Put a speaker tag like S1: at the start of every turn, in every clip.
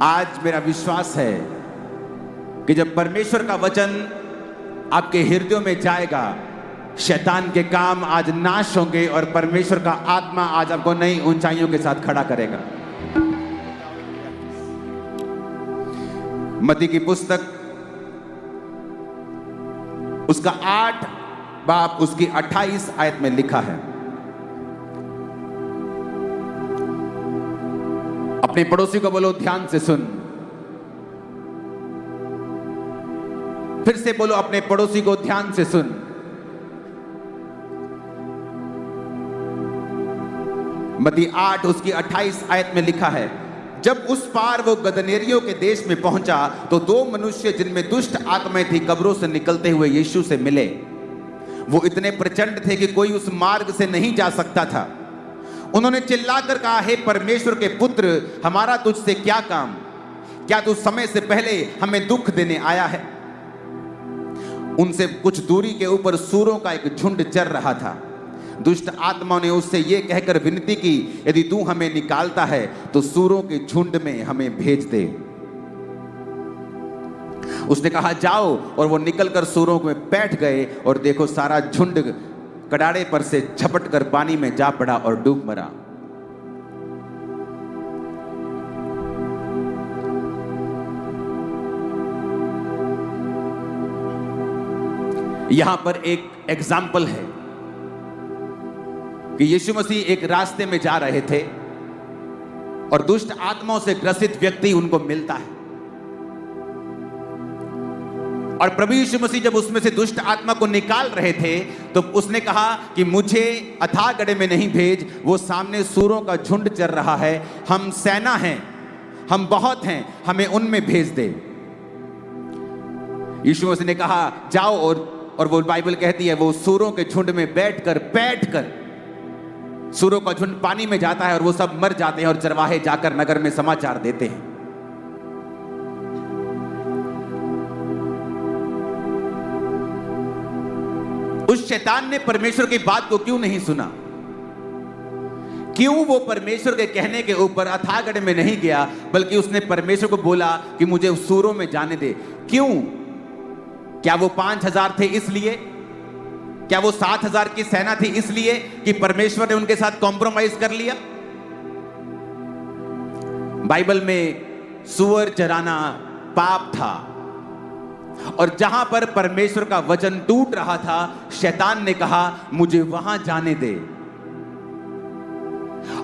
S1: आज मेरा विश्वास है कि जब परमेश्वर का वचन आपके हृदयों में जाएगा, शैतान के काम आज नाश होंगे और परमेश्वर का आत्मा आज आपको नई ऊंचाइयों के साथ खड़ा करेगा। मत्ती की पुस्तक उसका 8 बाब उसकी 28 आयत में लिखा है, अपने पड़ोसी को बोलो ध्यान से सुन। फिर से बोलो अपने पड़ोसी को ध्यान से सुन। मत्ती 8 उसकी 28 आयत में लिखा है, जब उस पार वो गदनेरियों के देश में पहुंचा तो 2 मनुष्य जिनमें दुष्ट आत्माएं थी कब्रों से निकलते हुए यीशु से मिले। वो इतने प्रचंड थे कि कोई उस मार्ग से नहीं जा सकता था। उन्होंने चिल्लाकर कहा, हे परमेश्वर के पुत्र, हमारा तुझसे क्या काम? क्या तू समय से पहले हमें दुख देने आया है? उनसे कुछ दूरी के ऊपर सूरों का एक झुंड चर रहा था। दुष्ट आत्माओं ने उससे यह कहकर विनती की, यदि तू हमें निकालता है तो सूरों के झुंड में हमें भेज दे। उसने कहा, जाओ। और वो निकलकर सूरों में बैठ गए और देखो सारा झुंड कड़ाड़े पर से झपट कर पानी में जा पड़ा और डूब मरा। यहां पर एक एग्जाम्पल है कि यीशु मसीह एक रास्ते में जा रहे थे और दुष्ट आत्माओं से ग्रसित व्यक्ति उनको मिलता है। और प्रभु यीशु मसीह जब उसमें से दुष्ट आत्मा को निकाल रहे थे तो उसने कहा कि मुझे अथाह गड्ढे में नहीं भेज, वो सामने सूरों का झुंड चर रहा है, हम सेना हैं, हम बहुत हैं, हमें उनमें भेज दे। यीशु मसीह ने कहा जाओ, और वो बाइबल कहती है वो सूरों के झुंड में बैठकर सूरों का झुंड पानी में जाता है और वो सब मर जाते हैं और चरवाहे जाकर नगर में समाचार देते हैं। उस शैतान ने परमेश्वर की बात को क्यों नहीं सुना? क्यों वो परमेश्वर के कहने के ऊपर अथाह गड्ढे में नहीं गया, बल्कि उसने परमेश्वर को बोला कि मुझे सूरों में जाने दे? क्यों? क्या वो 5000 थे इसलिए? क्या वो 7000 की सेना थी इसलिए कि परमेश्वर ने उनके साथ कॉम्प्रोमाइज कर लिया? बाइबल में सूअर चराना पाप था, और जहां पर परमेश्वर का वचन टूट रहा था, शैतान ने कहा मुझे वहां जाने दे।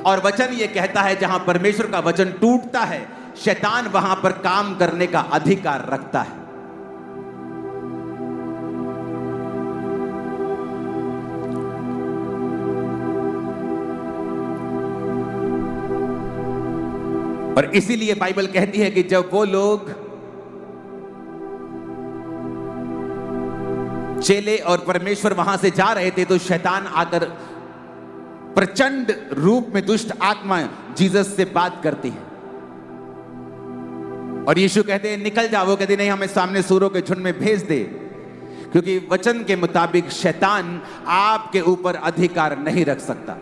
S1: और वचन यह कहता है जहां परमेश्वर का वचन टूटता है, शैतान वहां पर काम करने का अधिकार रखता है। और इसीलिए बाइबल कहती है कि जब वो लोग चेले और परमेश्वर वहां से जा रहे थे तो शैतान आकर प्रचंड रूप में दुष्ट आत्मा जीसस से बात करती है और यीशु कहते हैं निकल जाओ। वो कहते नहीं, हमें सामने सूरों के झुंड में भेज दे, क्योंकि वचन के मुताबिक शैतान आपके ऊपर अधिकार नहीं रख सकता।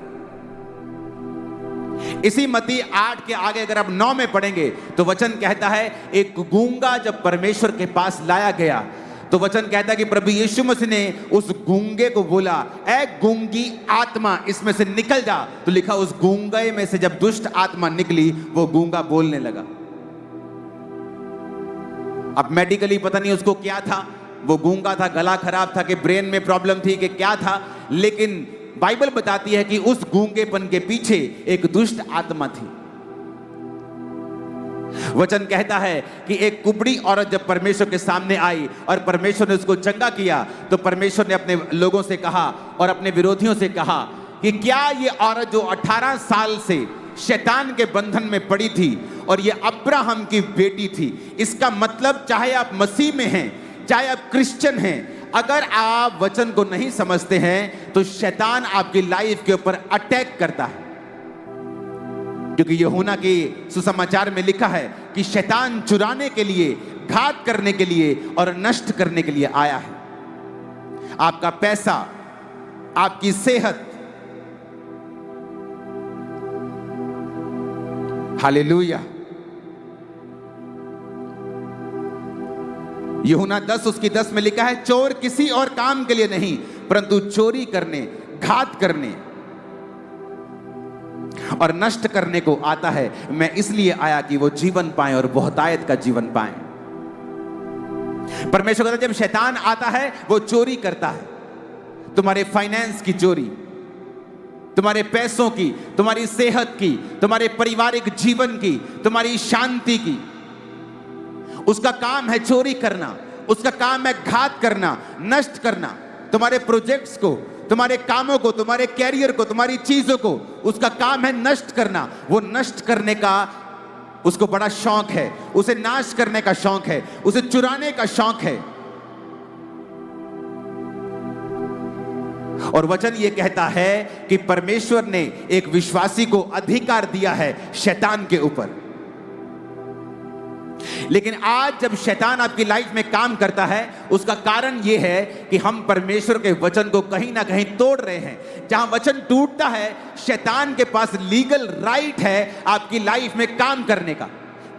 S1: इसी मत्ती 8 के आगे अगर आप 9 में पढ़ेंगे तो वचन कहता है एक गूंगा जब परमेश्वर के पास लाया गया तो वचन कहता है कि प्रभु यीशु मसीह ने उस गूंगे को बोला, ऐ गूंगी आत्मा इसमें से निकल जा। तो लिखा उस गूंगे में से जब दुष्ट आत्मा निकली वो गूंगा बोलने लगा। अब मेडिकली पता नहीं उसको क्या था, वो गूंगा था, गला खराब था कि ब्रेन में प्रॉब्लम थी कि क्या था, लेकिन बाइबल बताती है कि उस गूंगेपन के पीछे एक दुष्ट आत्मा थी। वचन कहता है कि एक कुबड़ी औरत जब परमेश्वर के सामने आई और परमेश्वर ने उसको चंगा किया तो परमेश्वर ने अपने लोगों से कहा और अपने विरोधियों से कहा कि क्या ये औरत जो 18 साल से शैतान के बंधन में पड़ी थी और ये अब्राहम की बेटी थी, इसका मतलब चाहे आप मसीह में हैं, चाहे आप क्रिश्चियन हैं, अगर आप वचन को नहीं समझते हैं तो शैतान आपकी लाइफ के ऊपर अटैक करता है। क्योंकि यूहन्ना के सुसमाचार में लिखा है कि शैतान चुराने के लिए, घात करने के लिए और नष्ट करने के लिए आया है। आपका पैसा, आपकी सेहत, हालेलुया, यूहन्ना 10 उसकी 10 में लिखा है, चोर किसी और काम के लिए नहीं परंतु चोरी करने, घात करने और नष्ट करने को आता है। मैं इसलिए आया कि वो जीवन पाए और बहुतायत का जीवन पाए। परमेश्वर कहता है जब शैतान आता है वो चोरी करता है, तुम्हारे फाइनेंस की चोरी, तुम्हारे पैसों की, तुम्हारी सेहत की, तुम्हारे पारिवारिक जीवन की, तुम्हारी शांति की। उसका काम है चोरी करना, उसका काम है घात करना, नष्ट करना, तुम्हारे प्रोजेक्ट्स को, तुम्हारे कामों को, तुम्हारे कैरियर को, तुम्हारी चीजों को, उसका काम है नष्ट करना। वो नष्ट करने का उसको बड़ा शौक है, उसे नाश करने का शौक है, उसे चुराने का शौक है। और वचन ये कहता है कि परमेश्वर ने एक विश्वासी को अधिकार दिया है शैतान के ऊपर। लेकिन आज जब शैतान आपकी लाइफ में काम करता है, उसका कारण यह है कि हम परमेश्वर के वचन को कहीं ना कहीं तोड़ रहे हैं। जहां वचन टूटता है, शैतान के पास लीगल राइट है आपकी लाइफ में काम करने का।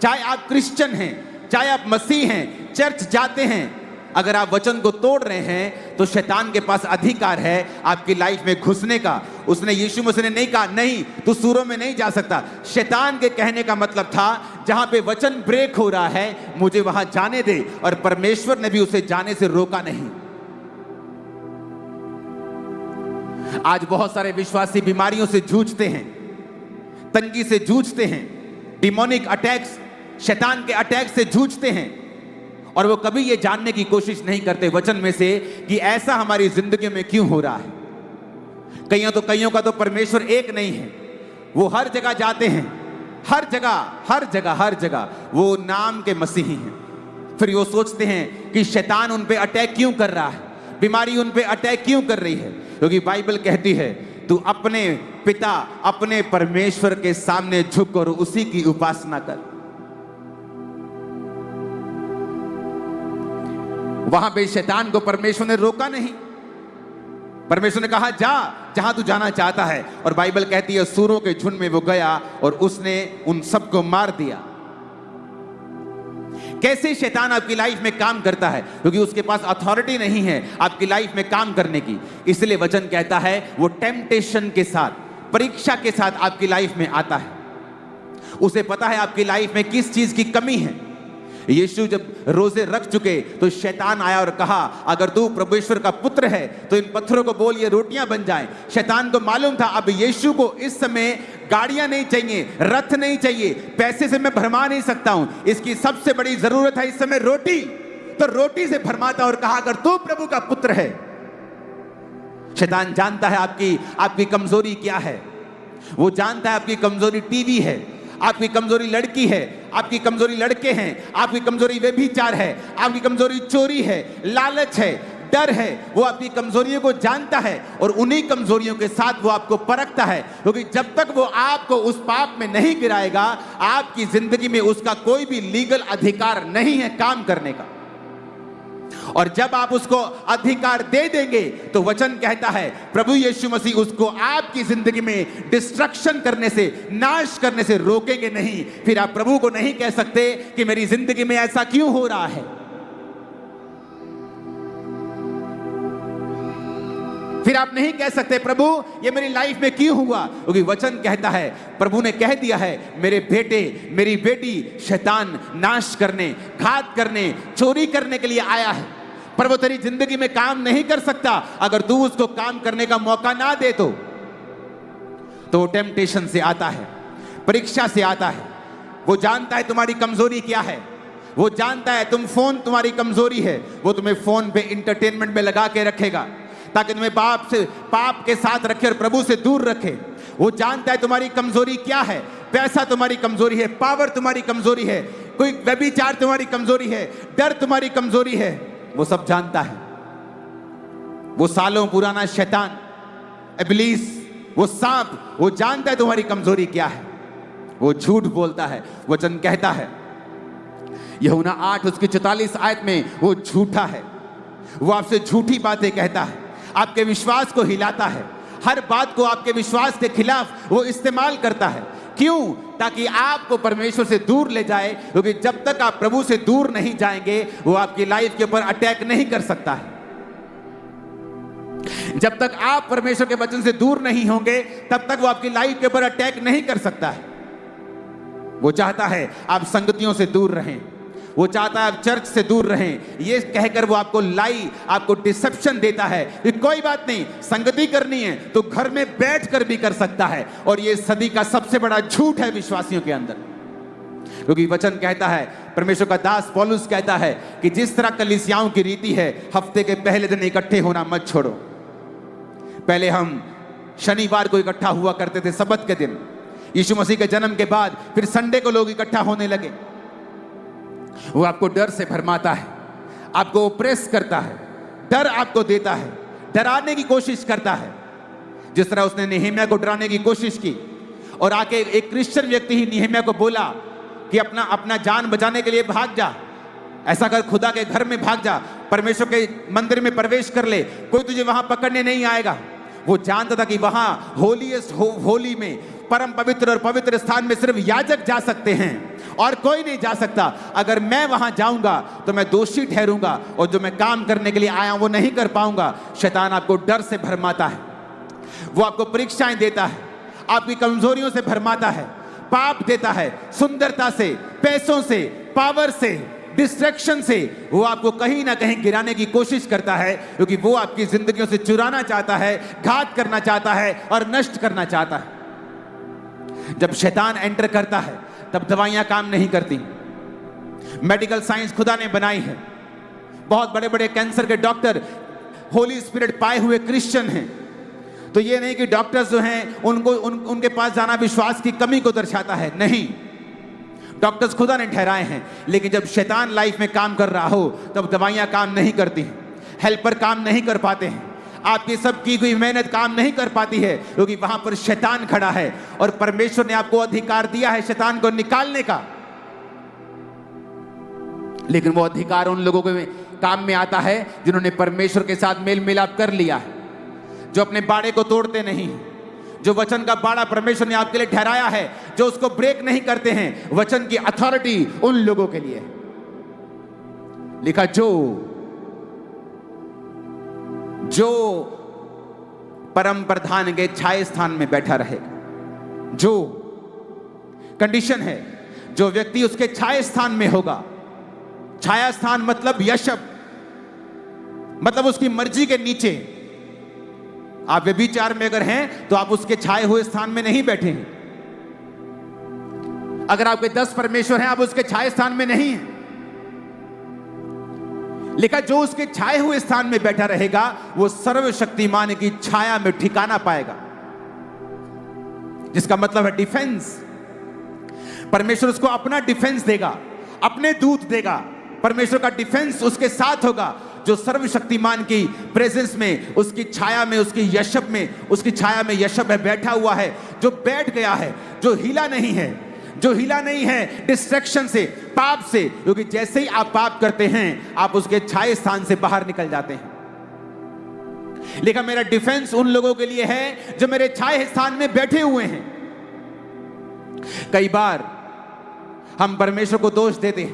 S1: चाहे आप क्रिश्चियन हैं, चाहे आप मसीह हैं, चर्च जाते हैं, अगर आप वचन को तोड़ रहे हैं तो शैतान के पास अधिकार है आपकी लाइफ में घुसने का। उसने, यीशु मसीह ने नहीं कहा नहीं तू सूरों में नहीं जा सकता। शैतान के कहने का मतलब था जहां पे वचन ब्रेक हो रहा है मुझे वहां जाने दे, और परमेश्वर ने भी उसे जाने से रोका नहीं। आज बहुत सारे विश्वासी बीमारियों से जूझते हैं, तंगी से जूझते हैं, डिमोनिक अटैक्स, शैतान के अटैक से जूझते हैं, और वो कभी ये जानने की कोशिश नहीं करते वचन में से कि ऐसा हमारी जिंदगी में क्यों हो रहा है। कईयों का तो परमेश्वर एक नहीं है, वो हर जगह जाते हैं, हर जगह वो नाम के मसीही हैं। फिर वो सोचते हैं कि शैतान उन पे अटैक क्यों कर रहा है, बीमारी उन पे अटैक क्यों कर रही है, क्योंकि बाइबल कहती है तू अपने पिता, अपने परमेश्वर के सामने झुक और उसी की उपासना कर। वहां पे शैतान को परमेश्वर ने रोका नहीं। परमेश्वर ने कहा जा जहां तू जाना चाहता है, और बाइबल कहती है सूरों के झुंड में वो गया और उसने उन सबको मार दिया। कैसे शैतान आपकी लाइफ में काम करता है? क्योंकि उसके पास अथॉरिटी नहीं है आपकी लाइफ में काम करने की। इसलिए वचन कहता है वो टेम्पटेशन के साथ, परीक्षा के साथ आपकी लाइफ में आता है। उसे पता है आपकी लाइफ में किस चीज की कमी है। यीशु जब रोजे रख चुके तो शैतान आया और कहा अगर तू परमेश्वर का पुत्र है तो इन पत्थरों को बोल ये रोटियां बन जाएं। शैतान को मालूम था अब यीशु को इस समय गाड़ियां नहीं चाहिए, रथ नहीं चाहिए, पैसे से मैं भरमा नहीं सकता हूं, इसकी सबसे बड़ी जरूरत है इस समय रोटी। तो रोटी से भरमाता और कहा अगर तू प्रभु का पुत्र है। शैतान जानता है आपकी कमजोरी क्या है। वो जानता है आपकी कमजोरी टीवी है, आपकी कमजोरी लड़की है, आपकी कमजोरी लड़के हैं, आपकी कमजोरी व्यभिचार है, आपकी कमजोरी चोरी है, लालच है, डर है। वो आपकी कमजोरियों को जानता है और उन्हीं कमजोरियों के साथ वो आपको परखता है, क्योंकि जब तक वो आपको उस पाप में नहीं गिराएगा आपकी जिंदगी में उसका कोई भी लीगल अधिकार नहीं है काम करने का। और जब आप उसको अधिकार दे देंगे तो वचन कहता है प्रभु यीशु मसीह उसको आपकी जिंदगी में डिस्ट्रक्शन करने से, नाश करने से रोकेंगे नहीं। फिर आप प्रभु को नहीं कह सकते कि मेरी जिंदगी में ऐसा क्यों हो रहा है। फिर आप नहीं कह सकते प्रभु ये मेरी लाइफ में क्यों हुआ, क्योंकि वचन कहता है, प्रभु ने कह दिया है मेरे बेटे मेरी बेटी शैतान नाश करने, घात करने, चोरी करने के लिए आया है, पर वो तेरी जिंदगी में काम नहीं कर सकता अगर तू उसको काम करने का मौका ना दे। तो वो टेम्पटेशन से आता है, परीक्षा से आता है। वो जानता है तुम्हारी कमजोरी क्या है, वो जानता है फोन तुम्हारी कमजोरी है, वो तुम्हें फोन पे इंटरटेनमेंट में लगा के रखेगा ताकि तुम्हें पाप के साथ रखे और प्रभु से दूर रखे। वो जानता है तुम्हारी कमजोरी क्या है, पैसा तुम्हारी कमजोरी है, पावर तुम्हारी कमजोरी है, कोई व्यभिचार तुम्हारी कमजोरी है, डर तुम्हारी कमजोरी है, वो सब जानता है। वो सालों पुराना शैतान, इब्लीस, वो सांप, वो जानता है तुम्हारी कमजोरी क्या है। वो झूठ बोलता है। वचन कहता है यूहन्ना 8 उसकी 44 आयत में वो झूठा है। वो आपसे झूठी बातें कहता है, आपके विश्वास को हिलाता है, हर बात को आपके विश्वास के खिलाफ वो इस्तेमाल करता है। क्यों? ताकि आपको परमेश्वर से दूर ले जाए, क्योंकि जब तक आप प्रभु से दूर नहीं जाएंगे वो आपकी लाइफ के ऊपर अटैक नहीं कर सकता है। जब तक आप परमेश्वर के वचन से दूर नहीं होंगे तब तक वो आपकी लाइफ के ऊपर अटैक नहीं कर सकता है। वो चाहता है आप संगतियों से दूर रहें, वो चाहता है आप चर्च से दूर रहें। ये कहकर वो आपको डिसेप्शन देता है कि कोई बात नहीं, संगति करनी है तो घर में बैठकर भी कर सकता है। और ये सदी का सबसे बड़ा झूठ है विश्वासियों के अंदर, क्योंकि वचन कहता है, परमेश्वर का दास पौलुस कहता है कि जिस तरह कलीसियाओं की रीति है, हफ्ते के पहले दिन इकट्ठे होना मत छोड़ो। पहले हम शनिवार को इकट्ठा हुआ करते थे, सबत के दिन। यीशु मसीह के जन्म के बाद फिर संडे को लोग इकट्ठा होने लगे। वो आपको डर से भरमाता है, आपको ओप्रेस करता है, डर आपको देता है, डराने की कोशिश करता है। जिस तरह उसने नेहेमिया को डराने की कोशिश की और आके एक क्रिश्चियन व्यक्ति ही नेहेमिया को बोला कि अपना जान बचाने के लिए भाग जा, ऐसा कर, खुदा के घर में भाग जा, परमेश्वर के मंदिर में प्रवेश कर ले, कोई तुझे वहां पकड़ने नहीं आएगा। वो जानता था कि वहां होली में, परम पवित्र और पवित्र स्थान में सिर्फ याजक जा सकते हैं और कोई नहीं जा सकता। अगर मैं वहां जाऊंगा तो मैं दोषी ठहरूंगा और जो मैं काम करने के लिए आया हूं वो नहीं कर पाऊंगा। शैतान आपको डर से भरमाता है, वो आपको परीक्षाएं देता है, आपकी कमजोरियों से भरमाता है, पाप देता है, सुंदरता से, पैसों से, पावर से, डिस्ट्रैक्शन से वो आपको कहीं ना कहीं गिराने की कोशिश करता है, क्योंकि वो आपकी जिंदगियों से चुराना चाहता है, घात करना चाहता है और नष्ट करना चाहता है। जब शैतान एंटर करता है तब दवाइयां काम नहीं करती। मेडिकल साइंस खुदा ने बनाई है, बहुत बड़े बड़े कैंसर के डॉक्टर होली स्पिरिट पाए हुए क्रिश्चियन हैं। तो ये नहीं कि डॉक्टर्स जो हैं उनके पास जाना विश्वास की कमी को दर्शाता है, नहीं, डॉक्टर्स खुदा ने ठहराए हैं। लेकिन जब शैतान लाइफ में काम कर रहा हो तब दवाइयां काम नहीं करती, हेल्पर काम नहीं कर पाते हैं, आपकी सब की हुई मेहनत काम नहीं कर पाती है, क्योंकि वहां पर शैतान खड़ा है। और परमेश्वर ने आपको अधिकार दिया है शैतान को निकालने का, लेकिन वो अधिकार उन लोगों के काम में आता है जिन्होंने परमेश्वर के साथ मेल मिलाप कर लिया है, जो अपने बाड़े को तोड़ते नहीं, जो वचन का बाड़ा परमेश्वर ने आपके लिए ठहराया है, जो उसको ब्रेक नहीं करते हैं। वचन की अथॉरिटी उन लोगों के लिए लिखा जो परम प्रधान के छाया स्थान में बैठा रहेगा। जो कंडीशन है, जो व्यक्ति उसके छाया स्थान में होगा, छाया स्थान मतलब यशब, मतलब उसकी मर्जी के नीचे। आप व्यभिचार में अगर हैं तो आप उसके छाए हुए स्थान में नहीं बैठे हैं। अगर आपके 10 परमेश्वर हैं, आप उसके छाए स्थान में नहीं हैं। लिखा जो उसके छाए हुए स्थान में बैठा रहेगा वो सर्वशक्तिमान की छाया में ठिकाना पाएगा, जिसका मतलब है डिफेंस। परमेश्वर उसको अपना डिफेंस देगा, अपने दूत देगा, परमेश्वर का डिफेंस उसके साथ होगा। जो सर्वशक्तिमान की प्रेजेंस में, उसकी छाया में, उसकी यशब में, उसकी छाया में यशब है, बैठा हुआ है, जो बैठ गया है, जो हिला नहीं है, जो हिला नहीं है डिस्ट्रैक्शन से, पाप से, क्योंकि जैसे ही आप पाप करते हैं आप उसके छाए स्थान से बाहर निकल जाते हैं। लेकिन मेरा डिफेंस उन लोगों के लिए है जो मेरे छाए स्थान में बैठे हुए हैं। कई बार हम परमेश्वर को दोष देते हैं,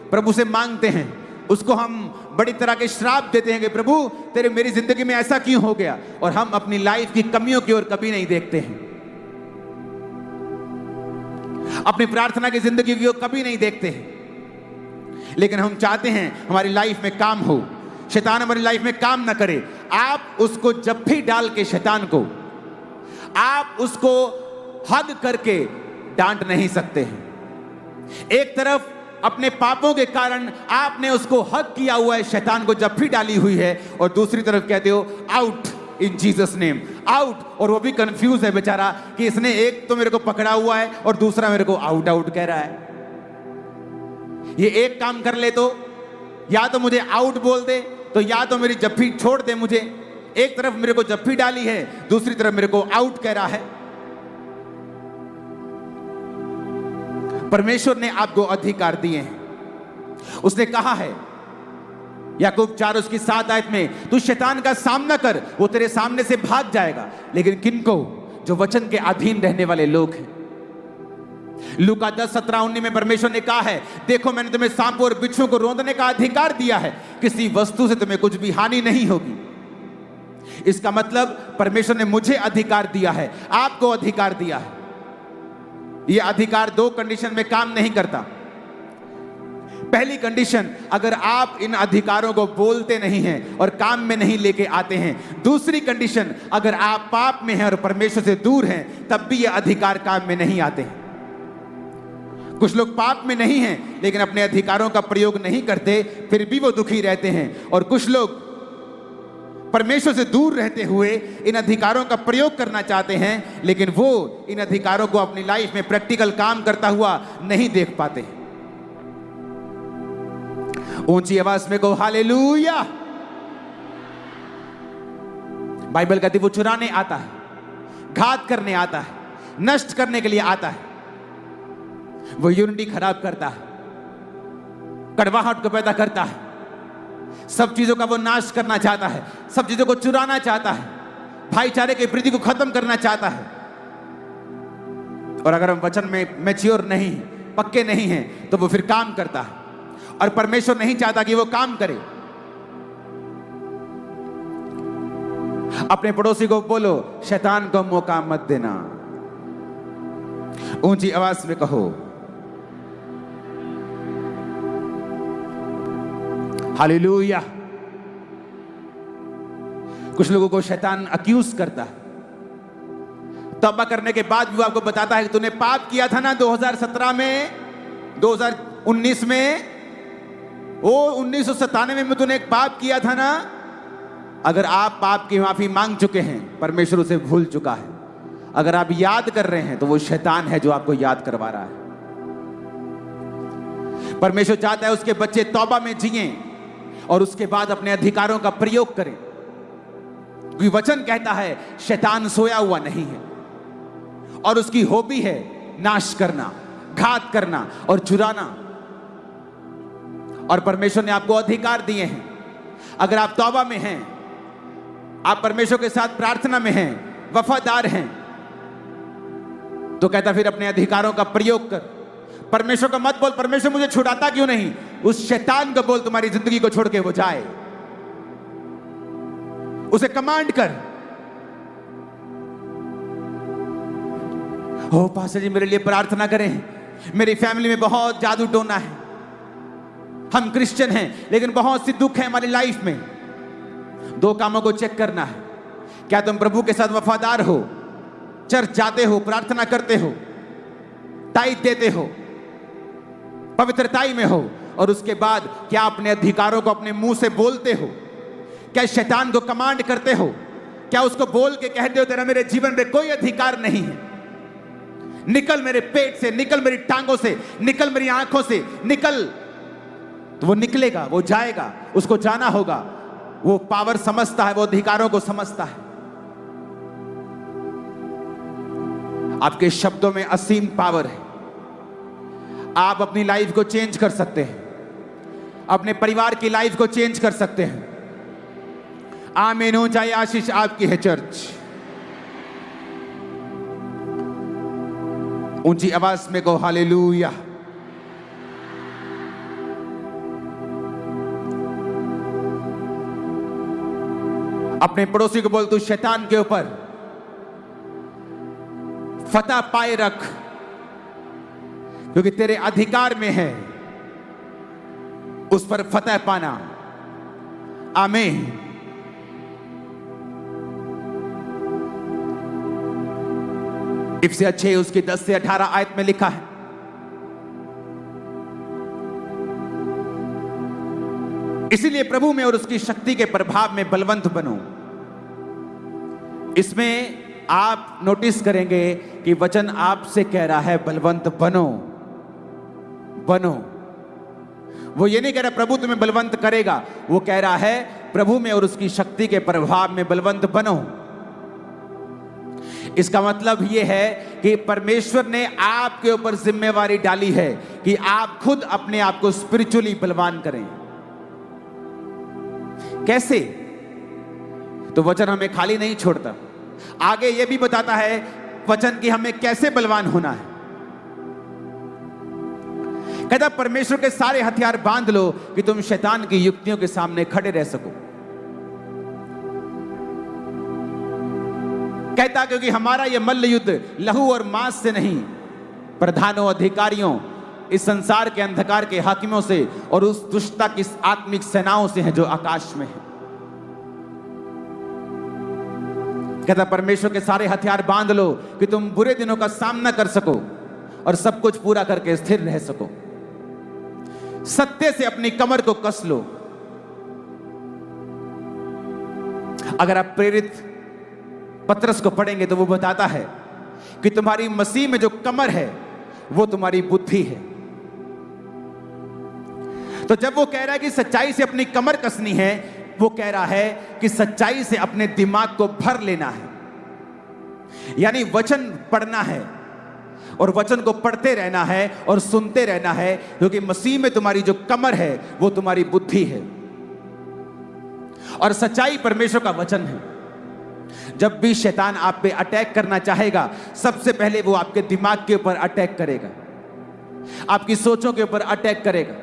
S1: प्रभु से मांगते हैं, उसको हम बड़ी तरह के श्राप देते हैं कि प्रभु तेरे मेरी जिंदगी में ऐसा क्यों हो गया, और हम अपनी लाइफ की कमियों की ओर कभी नहीं देखते हैं, अपनी प्रार्थना की जिंदगी की ओर कभी नहीं देखते हैं। लेकिन हम चाहते हैं हमारी लाइफ में काम हो, शैतान हमारी लाइफ में काम ना करे। आप उसको जब भी डाल के शैतान को आप उसको हग करके डांट नहीं सकते हैं। एक तरफ अपने पापों के कारण आपने उसको हक किया हुआ है, शैतान को जब भी डाली हुई है, और दूसरी तरफ कहते हो out in Jesus name, out. और वो भी कंफ्यूज है बेचारा कि इसने एक तो मेरे को पकड़ा हुआ है और दूसरा मेरे को आउट आउट कह रहा है। ये एक काम कर ले तो या तो मुझे आउट बोल दे, तो या तो मेरी जप्फी छोड़ दे मुझे। एक तरफ मेरे को जप्फी डाली है, दूसरी तरफ मेरे को आउट कह रहा है। परमेश्वर ने आपको अधिकार दिए हैं। उसने कहा है याकूब 4 उसकी 7 आयत में, तू शैतान का सामना कर, वो तेरे सामने से भाग जाएगा। लेकिन किनको? जो वचन के अधीन रहने वाले लोग हैं। लूका 10:17-19 में परमेश्वर ने कहा है, देखो मैंने तुम्हें सांपों और बिच्छुओं को रौंदने का अधिकार दिया है, किसी वस्तु से तुम्हें कुछ भी हानि नहीं होगी। इसका मतलब परमेश्वर ने मुझे अधिकार दिया है, आपको अधिकार दिया है। यह अधिकार दो कंडीशन में काम नहीं करता। पहली कंडीशन, अगर आप इन अधिकारों को बोलते नहीं हैं और काम में नहीं लेके आते हैं। दूसरी कंडीशन, अगर आप पाप में हैं और परमेश्वर से दूर हैं, तब भी ये अधिकार काम में नहीं आते हैं। कुछ लोग पाप में नहीं हैं लेकिन अपने अधिकारों का प्रयोग नहीं करते, फिर भी वो दुखी रहते हैं। और कुछ लोग परमेश्वर से दूर रहते हुए इन अधिकारों का प्रयोग करना चाहते हैं, लेकिन वो इन अधिकारों को अपनी लाइफ में प्रैक्टिकल काम करता हुआ नहीं देख पाते। ऊंची आवाज में कहो हालेलुया। बाइबल कहती वो चुराने आता है, घात करने आता है, नष्ट करने के लिए आता है। वो यूनिटी खराब करता है, कड़वाहट को पैदा करता है, सब चीजों का वो नाश करना चाहता है, सब चीजों को चुराना चाहता है, भाईचारे की प्रीति को खत्म करना चाहता है। और अगर हम वचन में मैच्योर नहीं, पक्के नहीं हैं, तो वो फिर काम करता है और परमेश्वर नहीं चाहता कि वो काम करे। अपने पड़ोसी को बोलो, शैतान को मौका मत देना। ऊंची आवाज में कहो हालेलुया। कुछ लोगों को शैतान अक्यूज करता है, तौबा करने के बाद भी वो आपको बताता है कि तूने पाप किया था ना 2017 में, 2019 में, 1997 में तूने एक पाप किया था ना। अगर आप पाप की माफी मांग चुके हैं, परमेश्वर उसे भूल चुका है। अगर आप याद कर रहे हैं तो वो शैतान है जो आपको याद करवा रहा है। परमेश्वर चाहता है उसके बच्चे तौबा में जिएं और उसके बाद अपने अधिकारों का प्रयोग करें। क्योंकि वचन कहता है शैतान सोया हुआ नहीं है और उसकी हॉबी है नाश करना, घात करना और चुराना। और परमेश्वर ने आपको अधिकार दिए हैं। अगर आप तौबा में हैं, आप परमेश्वर के साथ प्रार्थना में हैं, वफादार हैं, तो कहता फिर अपने अधिकारों का प्रयोग कर। परमेश्वर का मत बोल परमेश्वर मुझे छुड़ाता क्यों नहीं, उस शैतान को बोल तुम्हारी जिंदगी को छोड़ के वो जाए। उसे कमांड कर, ओ पास्टर जी मेरे लिए प्रार्थना करें, मेरी फैमिली में बहुत जादू टोना है, हम क्रिश्चियन हैं लेकिन बहुत सी दुख है हमारी लाइफ में। दो कामों को चेक करना है, क्या तुम प्रभु के साथ वफादार हो, चर्च जाते हो, प्रार्थना करते हो, टाइट देते हो, पवित्रताई में हो, और उसके बाद क्या अपने अधिकारों को अपने मुंह से बोलते हो, क्या शैतान को कमांड करते हो, क्या उसको बोल के कहते हो तेरा मेरे जीवन में कोई अधिकार नहीं है, निकल मेरे पेट से, निकल मेरी टांगों से, निकल मेरी आंखों से, निकल। तो वो निकलेगा, वो जाएगा, उसको जाना होगा। वो पावर समझता है, वो अधिकारों को समझता है। आपके शब्दों में असीम पावर है। आप अपनी लाइफ को चेंज कर सकते हैं, अपने परिवार की लाइफ को चेंज कर सकते हैं। आमीन हो जाए, आशीष आपकी है चर्च। ऊंची आवाज में कहो हालेलुया। अपने पड़ोसी को बोल तू शैतान के ऊपर फतह पाए रख, क्योंकि तेरे अधिकार में है उस पर फतह पाना। आमीन। इफिसियों 6 उसकी 10 से 18 आयत में लिखा है, इसीलिए प्रभु में और उसकी शक्ति के प्रभाव में बलवंत बनो। इसमें आप नोटिस करेंगे कि वचन आपसे कह रहा है बलवंत बनो, बनो। वो ये नहीं कह रहा प्रभु तुम्हें बलवंत करेगा, वो कह रहा है प्रभु में और उसकी शक्ति के प्रभाव में बलवंत बनो। इसका मतलब यह है कि परमेश्वर ने आपके ऊपर जिम्मेवारी डाली है कि आप खुद अपने आप को स्पिरिचुअली बलवान करें। कैसे? तो वचन हमें खाली नहीं छोड़ता, आगे यह भी बताता है वचन कि हमें कैसे बलवान होना है। कहता परमेश्वर के सारे हथियार बांध लो कि तुम शैतान की युक्तियों के सामने खड़े रह सको। कहता क्योंकि हमारा यह मल्ल युद्ध लहू और मांस से नहीं, प्रधानों, अधिकारियों, इस संसार के अंधकार के हाकिमों से और उस दुष्टता की आत्मिक सेनाओं से है जो आकाश में है। कहता परमेश्वर के सारे हथियार बांध लो कि तुम बुरे दिनों का सामना कर सको और सब कुछ पूरा करके स्थिर रह सको। सत्य से अपनी कमर को कस लो। अगर आप प्रेरित पत्रस को पढ़ेंगे तो वो बताता है कि तुम्हारी मसीह में जो कमर है वो तुम्हारी बुद्धि है। तो जब वो कह रहा है कि सच्चाई से अपनी कमर कसनी है, वो कह रहा है कि सच्चाई से अपने दिमाग को भर लेना है, यानी वचन पढ़ना है और वचन को पढ़ते रहना है और सुनते रहना है, क्योंकि मसीह में तुम्हारी जो कमर है वो तुम्हारी बुद्धि है और सच्चाई परमेश्वर का वचन है। जब भी शैतान आप पे अटैक करना चाहेगा, सबसे पहले वो आपके दिमाग के ऊपर अटैक करेगा, आपकी सोचों के ऊपर अटैक करेगा।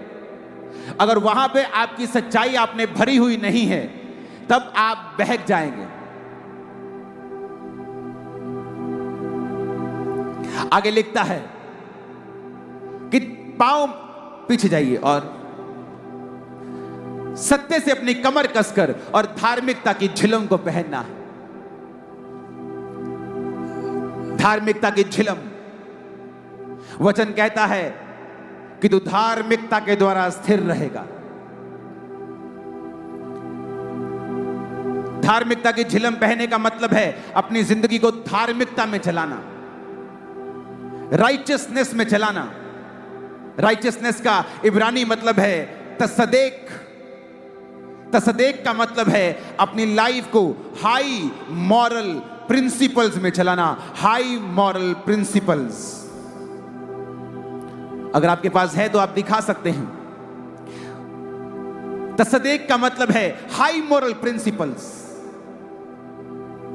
S1: अगर वहां पे आपकी सच्चाई आपने भरी हुई नहीं है, तब आप बहक जाएंगे। आगे लिखता है कि पांव पीछे जाइए और सत्य से अपनी कमर कसकर और धार्मिकता की झिलम को पहनना है। धार्मिकता की झिलम, वचन कहता है कि तू धार्मिकता के द्वारा स्थिर रहेगा। धार्मिकता की झिलम पहनने का मतलब है अपनी जिंदगी को धार्मिकता में चलाना, राइचियसनेस में चलाना। राइचियसनेस का इब्रानी मतलब है तसदेक। तसदेक का मतलब है अपनी लाइफ को हाई मॉरल प्रिंसिपल्स में चलाना, हाई मॉरल प्रिंसिपल्स। अगर आपके पास है तो आप दिखा सकते हैं। तसदेक का मतलब है हाई मॉरल प्रिंसिपल्स।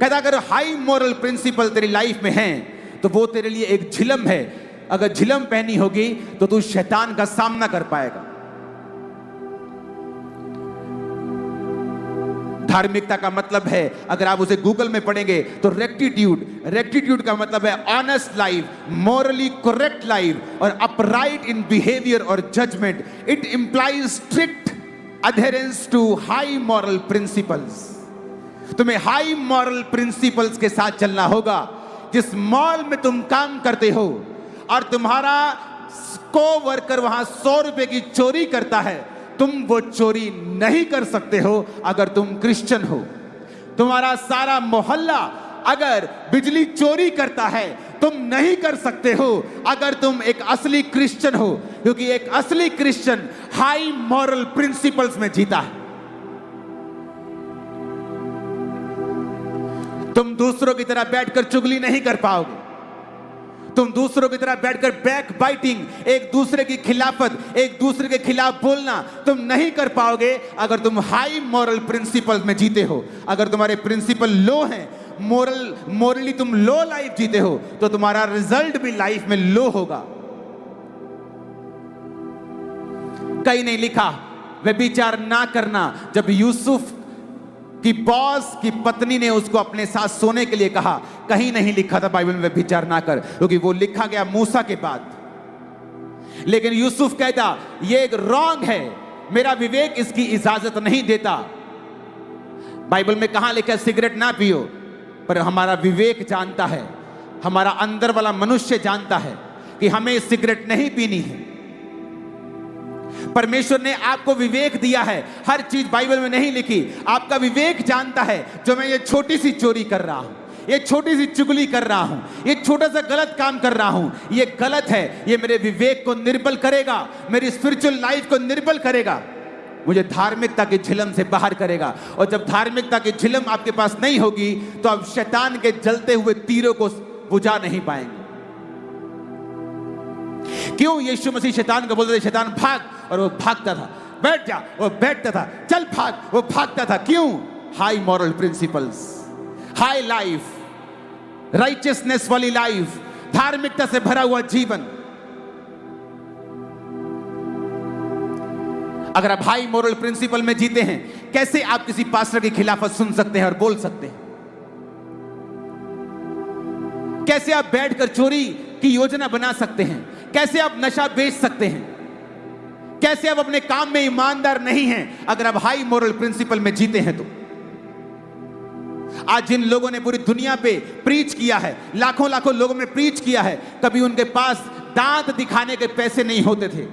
S1: कहता अगर हाई मॉरल प्रिंसिपल तेरी लाइफ में हैं तो वो तेरे लिए एक झिलम है। अगर झिलम पहनी होगी तो तू शैतान का सामना कर पाएगा। धार्मिकता का मतलब है, अगर आप उसे गूगल में पढ़ेंगे तो रेक्टिट्यूड। रेक्टिट्यूड का मतलब है honest life, morally correct life और अपराइट इन बिहेवियर और judgment. It implies strict adherence to high moral principles. तुम्हें हाई मॉरल प्रिंसिपल्स के साथ चलना होगा। जिस मॉल में तुम काम करते हो और तुम्हारा को वर्कर वहां 100 रुपए की चोरी करता है, तुम वो चोरी नहीं कर सकते हो अगर तुम क्रिश्चियन हो। तुम्हारा सारा मोहल्ला अगर बिजली चोरी करता है, तुम नहीं कर सकते हो अगर तुम एक असली क्रिश्चियन हो, क्योंकि एक असली क्रिश्चियन हाई मॉरल प्रिंसिपल्स में जीता है। तुम दूसरों की तरह बैठकर चुगली नहीं कर पाओगे। तुम दूसरों की तरह बैठकर बैक बाइटिंग, एक दूसरे की खिलाफत, एक दूसरे के खिलाफ बोलना तुम नहीं कर पाओगे अगर तुम हाई मॉरल प्रिंसिपल में जीते हो। अगर तुम्हारे प्रिंसिपल लो हैं, मॉरली तुम लो लाइफ जीते हो, तो तुम्हारा रिजल्ट भी लाइफ में लो होगा। कहीं नहीं लिखा व्यभिचार ना करना। जब यूसुफ कि बॉस की पत्नी ने उसको अपने साथ सोने के लिए कहा, कहीं नहीं लिखा था बाइबल में व्यभिचार ना कर, क्योंकि वो लिखा गया मूसा के बाद। लेकिन यूसुफ कहता ये एक रॉन्ग है, मेरा विवेक इसकी इजाजत नहीं देता। बाइबल में कहां लिखा है सिगरेट ना पियो, पर हमारा विवेक जानता है, हमारा अंदर वाला मनुष्य जानता है कि हमें सिगरेट नहीं पीनी है। परमेश्वर ने आपको विवेक दिया है। हर चीज बाइबल में नहीं लिखी, आपका विवेक जानता है जो मैं ये छोटी सी चोरी कर रहा हूं, ये छोटी सी चुगली कर रहा हूं, ये छोटा सा गलत काम कर रहा हूं, ये गलत है। ये मेरे विवेक को निर्बल करेगा, मेरी स्पिरिचुअल लाइफ को निर्बल करेगा, मुझे धार्मिकता की झिलम से बाहर करेगा। और जब धार्मिकता की झिलम आपके पास नहीं होगी तो आप शैतान के जलते हुए तीरों को बुझा नहीं पाएंगे। क्यों यीशु मसीह शैतान को बोलते थे शैतान भाग, और वो भागता था। बैठ जा, वो बैठता था। चल भाग, वो भागता था। क्यों? High moral principles, high life, righteousness वाली लाइफ, धार्मिकता से भरा हुआ जीवन। अगर आप हाई मोरल प्रिंसिपल में जीते हैं, कैसे आप किसी पास्टर की खिलाफत सुन सकते हैं और बोल सकते हैं? कैसे आप बैठकर चोरी की योजना बना सकते हैं? कैसे आप नशा बेच सकते हैं? कैसे आप अपने काम में ईमानदार नहीं हैं अगर आप हाई मोरल प्रिंसिपल में जीते हैं? तो आज जिन लोगों ने पूरी दुनिया पे प्रीच किया है, लाखों लाखों लोगों में प्रीच किया है, कभी उनके पास दांत दिखाने के पैसे नहीं होते थे।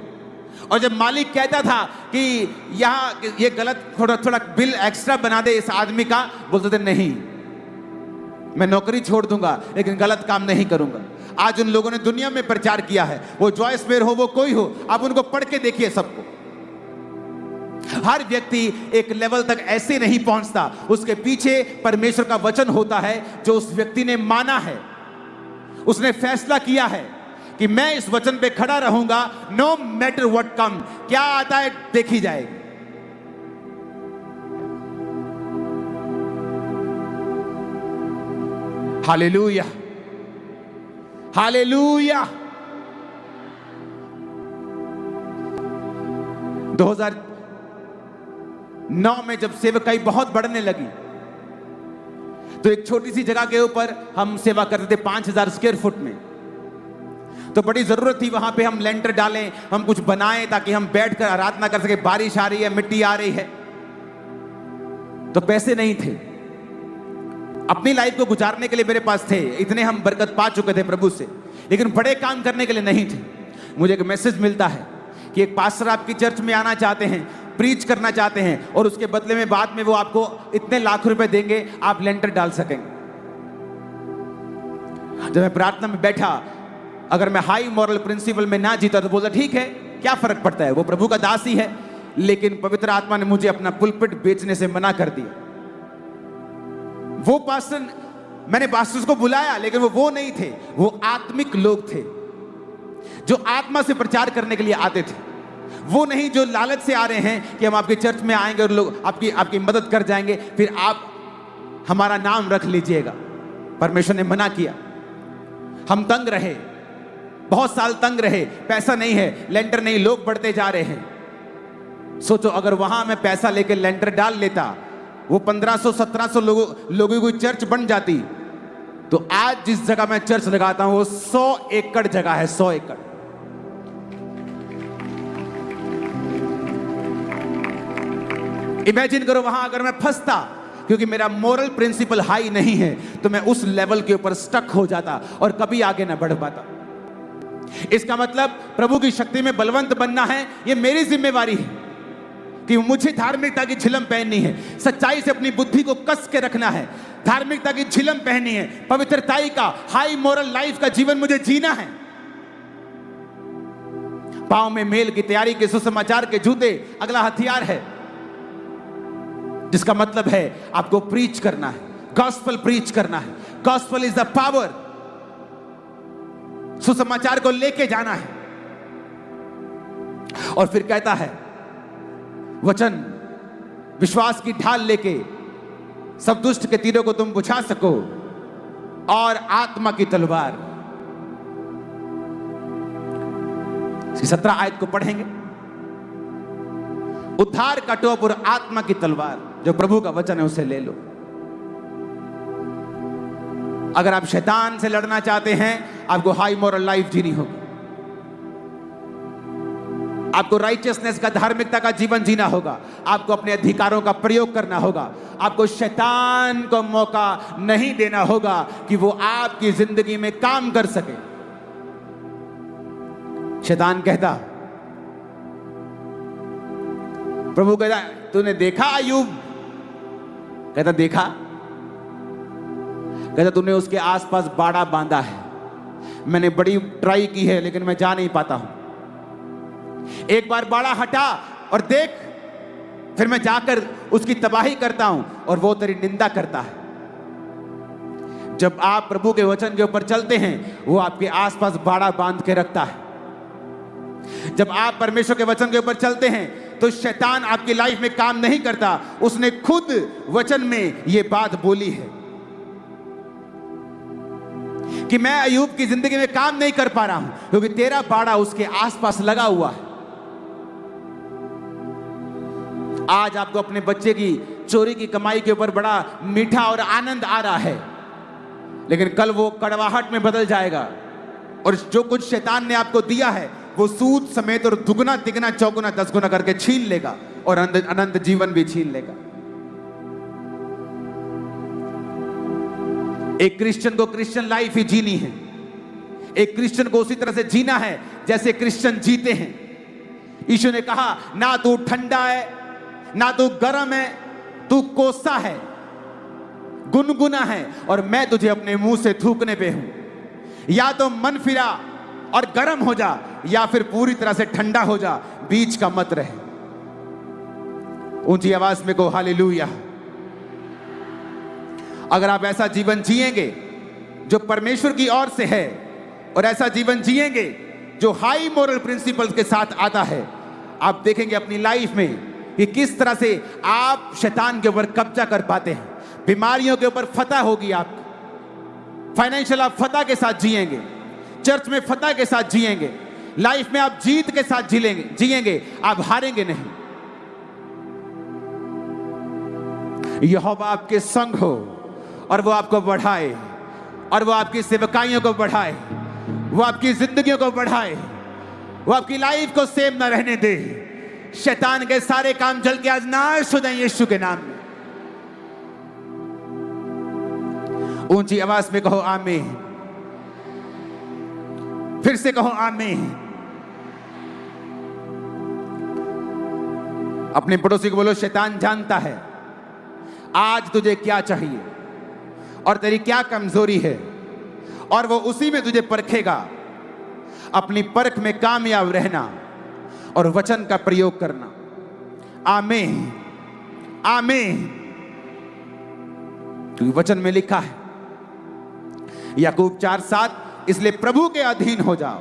S1: और जब मालिक कहता था कि यहां ये गलत, थोड़ा थोड़ा बिल एक्स्ट्रा बना दे इस आदमी का, बोलते थे नहीं, मैं नौकरी छोड़ दूंगा लेकिन गलत काम नहीं करूंगा। आज उन लोगों ने दुनिया में प्रचार किया है, वो जॉयस मेयर हो, वो कोई हो, आप उनको पढ़ के देखिए सबको। हर व्यक्ति एक लेवल तक ऐसे नहीं पहुंचता, उसके पीछे परमेश्वर का वचन होता है जो उस व्यक्ति ने माना है, उसने फैसला किया है कि मैं इस वचन पे खड़ा रहूंगा, नो मैटर व्हाट कम, क्या आता है देखी जाएगी। Hallelujah, hallelujah. 2009 में जब सेवकाई बहुत बढ़ने लगी तो एक छोटी सी जगह के ऊपर हम सेवा करते थे 5000 स्क्वायर फुट में। तो बड़ी जरूरत थी वहां पे हम लेंटर डालें, हम कुछ बनाएं ताकि हम बैठकर आराधना कर सके। बारिश आ रही है, मिट्टी आ रही है, तो पैसे नहीं थे। अपनी लाइफ को गुजारने के लिए मेरे पास थे, इतने हम बरकत पा चुके थे प्रभु से, लेकिन बड़े काम करने के लिए नहीं थे। मुझे एक मैसेज मिलता है कि एक पास्टर आपकी चर्च में आना चाहते हैं, प्रीच करना चाहते हैं, और उसके बदले में बाद में वो आपको इतने लाख रुपए देंगे, आप लेंटर डाल सकेंगे। जब मैं प्रार्थना में बैठा, अगर मैं हाई मॉरल प्रिंसिपल में ना जीता तो बोला ठीक है, क्या फर्क पड़ता है, वो प्रभु का दास ही है। लेकिन पवित्र आत्मा ने मुझे अपना पुलपिट बेचने से मना कर दिया। वो पास्टर, मैंने पास्टर्स को बुलाया, लेकिन वो नहीं थे, वो आत्मिक लोग थे जो आत्मा से प्रचार करने के लिए आते थे। वो नहीं जो लालच से आ रहे हैं कि हम आपके चर्च में आएंगे और लोग आपकी मदद कर जाएंगे, फिर आप हमारा नाम रख लीजिएगा। परमेश्वर ने मना किया। हम तंग रहे, बहुत साल तंग रहे, पैसा नहीं है, लेंटर नहीं, लोग बढ़ते जा रहे हैं। सोचो अगर वहां मैं पैसा लेके लेंटर डाल लेता, वो 1500-1700 लोगों की चर्च बन जाती, तो आज जिस जगह मैं चर्च लगाता हूं वो 100 एकड़ जगह है, 100 एकड़। इमेजिन करो वहां अगर मैं फंसता, क्योंकि मेरा मोरल प्रिंसिपल हाई नहीं है, तो मैं उस लेवल के ऊपर स्टक हो जाता और कभी आगे ना बढ़ पाता। इसका मतलब प्रभु की शक्ति में बलवंत बनना है, ये मेरी जिम्मेवारी है कि मुझे धार्मिकता की झिलम पहननी है, सच्चाई से अपनी बुद्धि को कस के रखना है, धार्मिकता की झिलम पहननी है, पवित्रताई का हाई मोरल लाइफ का जीवन मुझे जीना है। पांव में मेल की तैयारी के सुसमाचार के जूते अगला हथियार है, जिसका मतलब है आपको प्रीच करना है, गॉस्पेल प्रीच करना है। गॉस्पेल इज द पावर, सुसमाचार को लेके जाना है। और फिर कहता है वचन, विश्वास की ढाल लेके सब दुष्ट के तीरों को तुम बुझा सको, और आत्मा की तलवार। 17 आयत को पढ़ेंगे। उद्धार का टोप और आत्मा की तलवार, जो प्रभु का वचन है, उसे ले लो। अगर आप शैतान से लड़ना चाहते हैं, आपको हाई मोरल लाइफ जीनी होगी, आपको राइचियसनेस का, धार्मिकता का जीवन जीना होगा, आपको अपने अधिकारों का प्रयोग करना होगा, आपको शैतान को मौका नहीं देना होगा कि वो आपकी जिंदगी में काम कर सके। शैतान कहता, प्रभु कहता, तूने देखा अय्यूब? कहता देखा। कहता तूने उसके आसपास बाड़ा बांधा है, मैंने बड़ी ट्राई की है लेकिन मैं जा नहीं पाता हूं। एक बार बाड़ा हटा और देख, फिर मैं जाकर उसकी तबाही करता हूं और वो तेरी निंदा करता है। जब आप प्रभु के वचन के ऊपर चलते हैं, वो आपके आसपास बाड़ा बांध के रखता है। जब आप परमेश्वर के वचन के ऊपर चलते हैं तो शैतान आपकी लाइफ में काम नहीं करता। उसने खुद वचन में यह बात बोली है कि मैं अय्यूब की जिंदगी में काम नहीं कर पा रहा हूं क्योंकि तेरा बाड़ा उसके आसपास लगा हुआ है। आज आपको अपने बच्चे की चोरी की कमाई के ऊपर बड़ा मीठा और आनंद आ रहा है, लेकिन कल वो कड़वाहट में बदल जाएगा और जो कुछ शैतान ने आपको दिया है वो सूद समेत और दुगना तिगना चौगुना 10 गुना करके छीन लेगा और अनंत जीवन भी छीन लेगा। एक क्रिश्चियन को क्रिश्चियन लाइफ ही जीनी है। एक क्रिश्चियन को उसी तरह से जीना है जैसे क्रिश्चियन जीते हैं। यीशु ने कहा, ना तू ठंडा है ना तू गर्म है, तू कोसा है, गुनगुना है, और मैं तुझे अपने मुंह से थूकने पे हूं। या तो मन फिरा और गर्म हो जा, या फिर पूरी तरह से ठंडा हो जा, बीच का मत रहे। ऊंची आवाज में कहो हालेलुया। अगर आप ऐसा जीवन जिएंगे जो परमेश्वर की ओर से है, और ऐसा जीवन जिएंगे जो हाई मोरल प्रिंसिपल्स के साथ आता है, आप देखेंगे अपनी लाइफ में कि किस तरह से आप शैतान के ऊपर कब्जा कर पाते हैं। बीमारियों के ऊपर फतह होगी आपकी, फाइनेंशियल आप फतह के साथ जिएंगे, चर्च में फतह के साथ जिएंगे, लाइफ में आप जीत के साथ जिएंगे, आप हारेंगे नहीं। यहोवा आपके संग हो और वो आपको बढ़ाए, और वो आपकी सेवकाइयों को बढ़ाए, वो आपकी जिंदगियों को बढ़ाए, वो आपकी लाइफ को सेम ना रहने दे। शैतान के सारे काम जल के आज नाश हो जाए यीशु के नाम में। ऊंची आवाज में कहो आमीन। फिर से कहो आमीन। अपने पड़ोसी को बोलो, शैतान जानता है आज तुझे क्या चाहिए और तेरी क्या कमजोरी है, और वो उसी में तुझे परखेगा। अपनी परख में कामयाब रहना और वचन का प्रयोग करना। आमीन आमीन। क्योंकि वचन में लिखा है याकूब 4:7, इसलिए प्रभु के अधीन हो जाओ।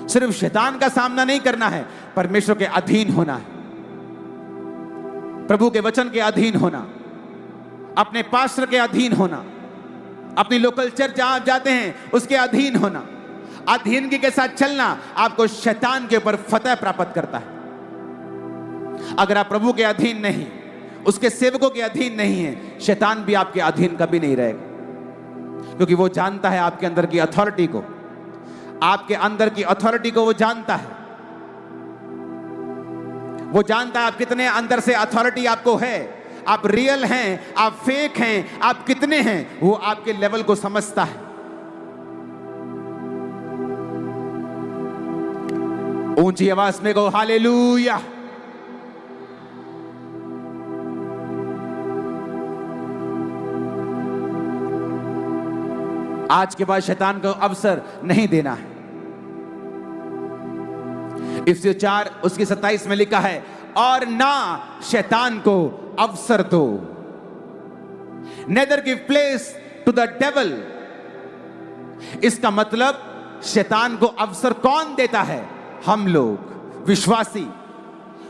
S1: सिर्फ शैतान का सामना नहीं करना है, परमेश्वर के अधीन होना है, प्रभु के वचन के अधीन होना, अपने पास्टर के अधीन होना, अपनी लोकल चर्च जहां आप जाते हैं उसके अधीन होना। अधीनगी के साथ चलना आपको शैतान के ऊपर फतह प्राप्त करता है। अगर आप प्रभु के अधीन नहीं, उसके सेवकों के अधीन नहीं है, शैतान भी आपके अधीन कभी नहीं रहेगा, क्योंकि वो जानता है आपके अंदर की अथॉरिटी को, आपके अंदर की अथॉरिटी को वो जानता है। वो जानता है आप कितने अंदर से अथॉरिटी आपको है, आप रियल हैं, आप फेक हैं, आप कितने हैं, वो आपके लेवल को समझता है। ऊंची आवाज में कहो हालेलुया। आज के बाद शैतान को अवसर नहीं देना है। इफिसियों 4 उसकी 27 में लिखा है, और ना शैतान को अवसर दो। Neither give place to the devil. इसका मतलब शैतान को अवसर कौन देता है? हम लोग विश्वासी।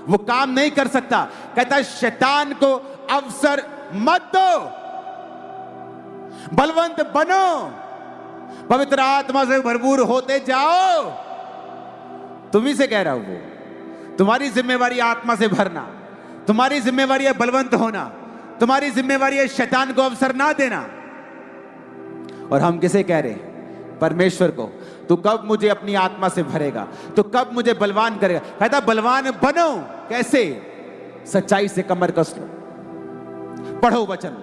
S1: वो काम नहीं कर सकता, कहता शैतान को अवसर मत दो, बलवंत बनो, पवित्र आत्मा से भरपूर होते जाओ। तुम्ही से कह रहा हूं, वो तुम्हारी जिम्मेवारी आत्मा से भरना, तुम्हारी जिम्मेवारी है बलवंत होना, तुम्हारी जिम्मेवारी है शैतान को अवसर ना देना। और हम किसे कह रहे हैं? परमेश्वर को। तू कब मुझे अपनी आत्मा से भरेगा? तो कब मुझे बलवान करेगा? कहता बलवान बनो। कैसे? सच्चाई से कमर कस लो, पढ़ो वचन,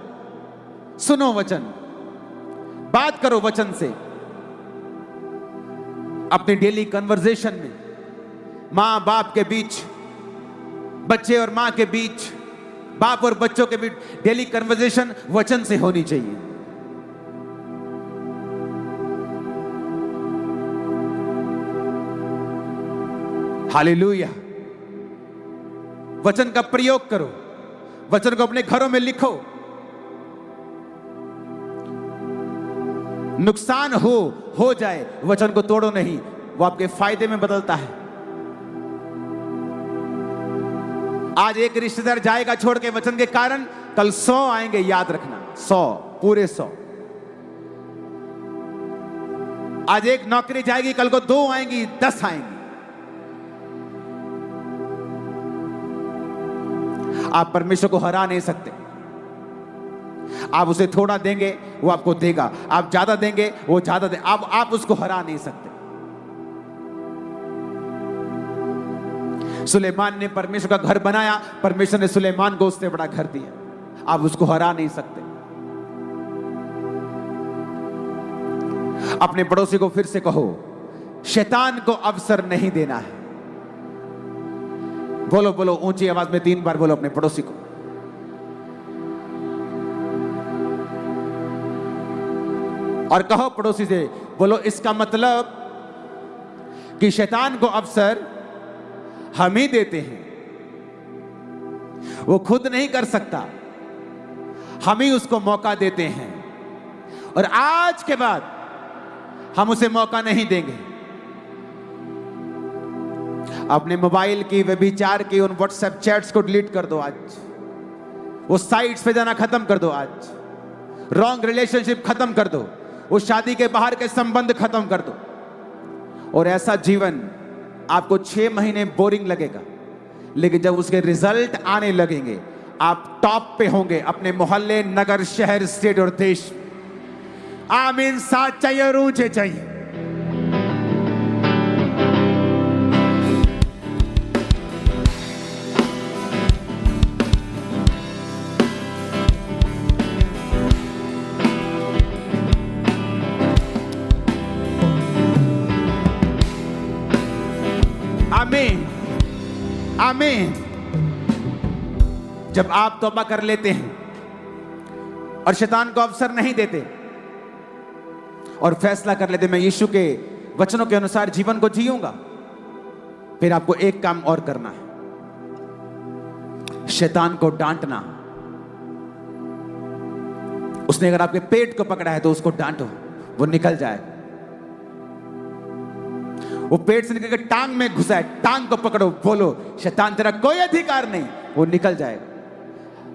S1: सुनो वचन, बात करो वचन से। अपने डेली कन्वर्सेशन में, मां बाप के बीच, बच्चे और मां के बीच, बाप और बच्चों के बीच डेली कन्वर्सेशन वचन से होनी चाहिए। हालेलुया। वचन का प्रयोग करो, वचन को अपने घरों में लिखो। नुकसान हो जाए, वचन को तोड़ो नहीं, वो आपके फायदे में बदलता है। आज एक रिश्तेदार जाएगा छोड़ के वचन के कारण, कल 100 आएंगे, याद रखना, 100, पूरे 100। आज एक नौकरी जाएगी, कल को 2 आएंगी, 10 आएंगी। आप परमेश्वर को हरा नहीं सकते। आप उसे थोड़ा देंगे वो आपको देगा, आप ज्यादा देंगे वो ज्यादा दे, आप उसको हरा नहीं सकते। सुलेमान ने परमेश्वर का घर बनाया, परमेश्वर ने सुलेमान को उससे बड़ा घर दिया, आप उसको हरा नहीं सकते। अपने पड़ोसी को फिर से कहो, शैतान को अवसर नहीं देना है। बोलो बोलो ऊंची आवाज में 3 बार बोलो अपने पड़ोसी को। और कहो पड़ोसी से, बोलो इसका मतलब कि शैतान को अवसर हम ही देते हैं, वो खुद नहीं कर सकता, हम ही उसको मौका देते हैं, और आज के बाद हम उसे मौका नहीं देंगे। अपने मोबाइल की व्यभिचार की उन व्हाट्सएप चैट्स को डिलीट कर दो आज, वो साइट्स पे जाना खत्म कर दो आज, रॉन्ग रिलेशनशिप खत्म कर दो, वो शादी के बाहर के संबंध खत्म कर दो। और ऐसा जीवन आपको 6 महीने बोरिंग लगेगा, लेकिन जब उसके रिजल्ट आने लगेंगे आप टॉप पे होंगे अपने मोहल्ले, नगर, शहर, स्टेट और देश। आमीन। साथ चाहिए और ऊंचे चाहिए। आमीन आमीन। जब आप तौबा कर लेते हैं और शैतान को अवसर नहीं देते और फैसला कर लेते मैं यीशु के वचनों के अनुसार जीवन को जीऊंगा, फिर आपको एक काम और करना है, शैतान को डांटना। उसने अगर आपके पेट को पकड़ा है तो उसको डांटो, वो निकल जाए। वो पेट से निकल के टांग में घुसा है, टांग को पकड़ो, बोलो शैतान तेरा कोई अधिकार नहीं, वो निकल जाएगा।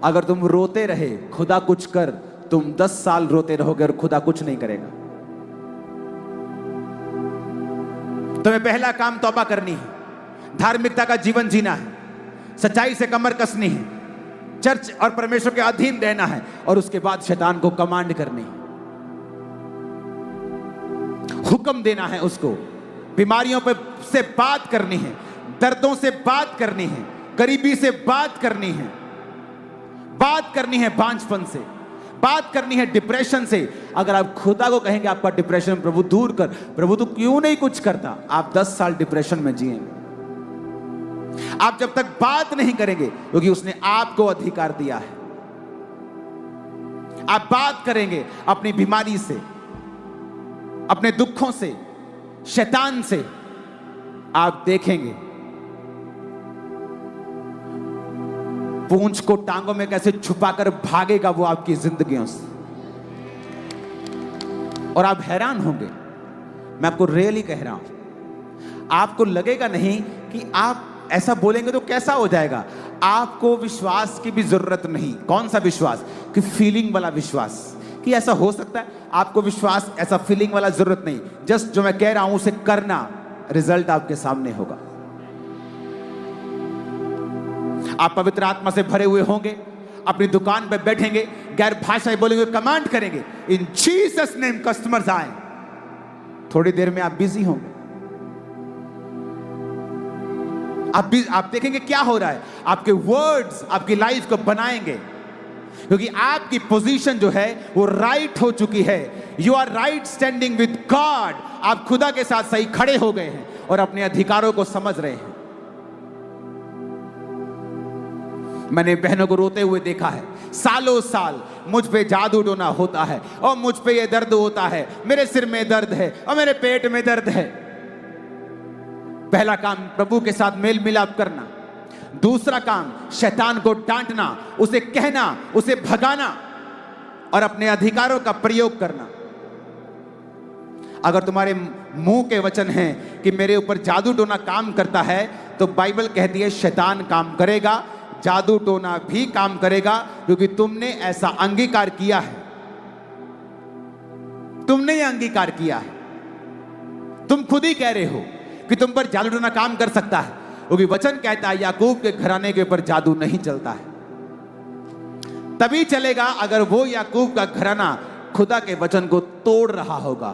S1: अगर तुम रोते रहे खुदा कुछ कर, तुम 10 साल रोते रहोगे और खुदा कुछ नहीं करेगा। तुम्हें पहला काम तौबा करनी है, धार्मिकता का जीवन जीना है, सच्चाई से कमर कसनी है, चर्च और परमेश्वर के अधीन रहना है, और उसके बाद शैतान को कमांड करनी है, हुक्म देना है उसको, बीमारियों पे से बात करनी है, दर्दों से बात करनी है, गरीबी से बात करनी है, बात करनी है बांझपन से, बात करनी है डिप्रेशन से। अगर आप खुदा को कहेंगे आपका डिप्रेशन प्रभु दूर कर, प्रभु तो क्यों नहीं कुछ करता, आप 10 साल डिप्रेशन में जिएंगे। आप जब तक बात नहीं करेंगे, क्योंकि उसने आपको अधिकार दिया है। आप बात करेंगे अपनी बीमारी से, अपने दुखों से, शैतान से, आप देखेंगे पूंछ को टांगों में कैसे छुपाकर भागेगा वो आपकी जिंदगियों से, और आप हैरान होंगे। मैं आपको रियली कह रहा हूं, आपको लगेगा नहीं कि आप ऐसा बोलेंगे तो कैसा हो जाएगा। आपको विश्वास की भी जरूरत नहीं। कौन सा विश्वास? कि फीलिंग वाला विश्वास, कि ऐसा हो सकता है। आपको विश्वास, ऐसा फीलिंग वाला जरूरत नहीं। जस्ट जो मैं कह रहा हूं उसे करना, रिजल्ट आपके सामने होगा। आप पवित्र आत्मा से भरे हुए होंगे, अपनी दुकान पर बैठेंगे, गैर भाषाएं बोलेंगे, कमांड करेंगे, इन जीसस नेम कस्टमर्स आए। थोड़ी देर में आप बिजी होंगे। आप देखेंगे क्या हो रहा है। आपके वर्ड्स आपकी लाइफ को बनाएंगे, क्योंकि आपकी पोजीशन जो है वो राइट हो चुकी है। You are right standing with God. आप खुदा के साथ सही खड़े हो गए हैं और अपने अधिकारों को समझ रहे हैं। मैंने बहनों को रोते हुए देखा है, सालों साल मुझ पे जादू टोना होता है, और मुझ पे ये दर्द होता है, मेरे सिर में दर्द है, और मेरे पेट में दर्द है। पहला काम प्रभु के साथ मेल मिलाप करना। दूसरा काम शैतान को डांटना, उसे कहना, उसे भगाना और अपने अधिकारों का प्रयोग करना। अगर तुम्हारे मुंह के वचन हैं कि मेरे ऊपर जादू टोना काम करता है, तो बाइबल कहती है शैतान काम करेगा, जादू टोना भी काम करेगा, क्योंकि तुमने ऐसा अंगीकार किया है। तुमने ये अंगीकार किया है। तुम खुद ही कह रहे हो कि तुम पर जादू टोना काम कर सकता है, क्योंकि वचन कहता है याकूब के घराने के ऊपर जादू नहीं चलता है। तभी चलेगा अगर वो याकूब का घराना खुदा के वचन को तोड़ रहा होगा।